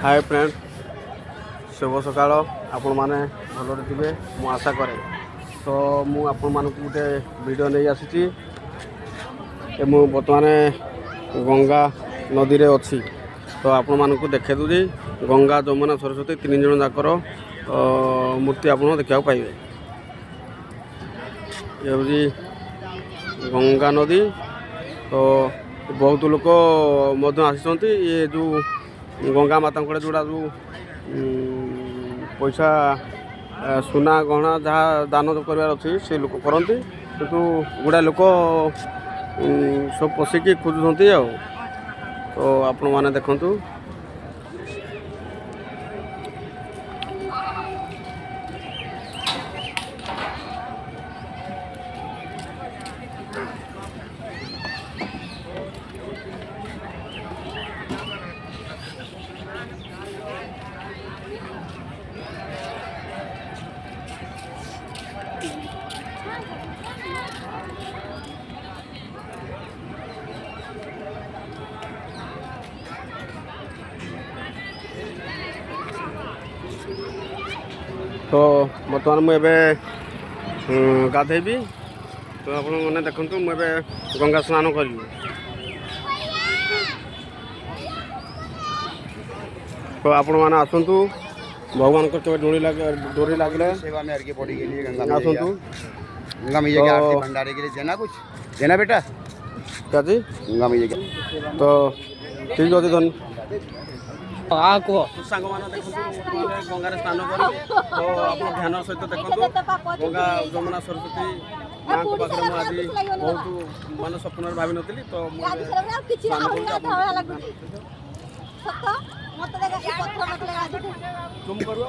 Hi friend शुभ सकाळ आपण माने भलरे थिबे मु आशा करे तो मु आपण मानक गुटे वीडियो नहीं आसी मु बर्तमान गंगा नदी रे अछि तो आपण मानक देखे दूजी गंगा जमुना सरस्वती तीन जन जाकर मूर्ति आपण देखा पाइबे। ये हूँ गंगा नदी तो बहुत लोक आसी ये जो गंगा माता जोड़ा जो पैसा सुना गहना जहाँ दान करार अच्छी से लोक करती किंतु गुड़ा लोक सब पशिकी खोजुंट तो आपण मैंने देखु तो बर्तमान मुझे गाधेबी तो आप मैंने देखु मुझे गंगा स्नान करी तो आपण मैंने आसतु भगवान को डोरी लगे सेवा में अर्घ्य पड़ी गई गंगा आसतु गंगा मैया के आरती भंडारे के लिए देना कुछ देना बेटा क्या जी गंगा मैया के तो ठीक अच्छे धन कह सांग मैंने देखो गंगार स्नान कर तो आप ध्यान सहित देखो गंगा जमुना सरस्वती माँ को पाखे मुझे आज बहुत मान स्वप्न भावी नी तो तुम करो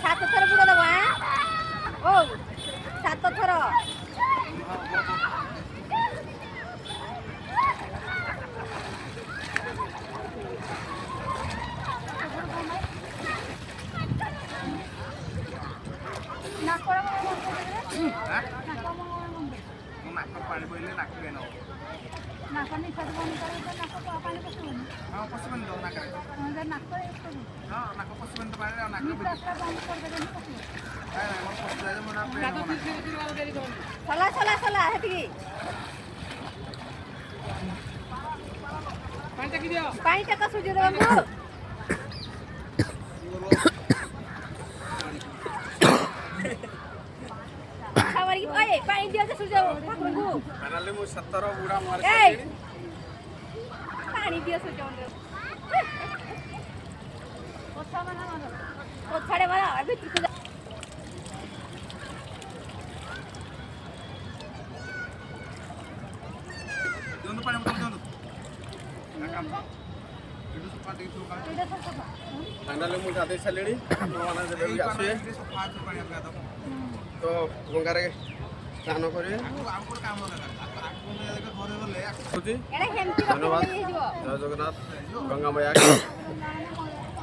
सात थर बुड़ा दबा ओ सात थर चला चला चला हेटिकी पानी टका सुझे देबो खावारी ओए पानी दियो जे सुझे ठाकुर को फाइनली मु 17 बुड़ा मार पानी दियो सुझे ओछा माना मारो ओछाड़े मारा अभी तू फाइनली मुझे गाधे सारे आसे तो गंगार स्नान करेंगे धन्यवाद जय जगन्नाथ गंगा मैया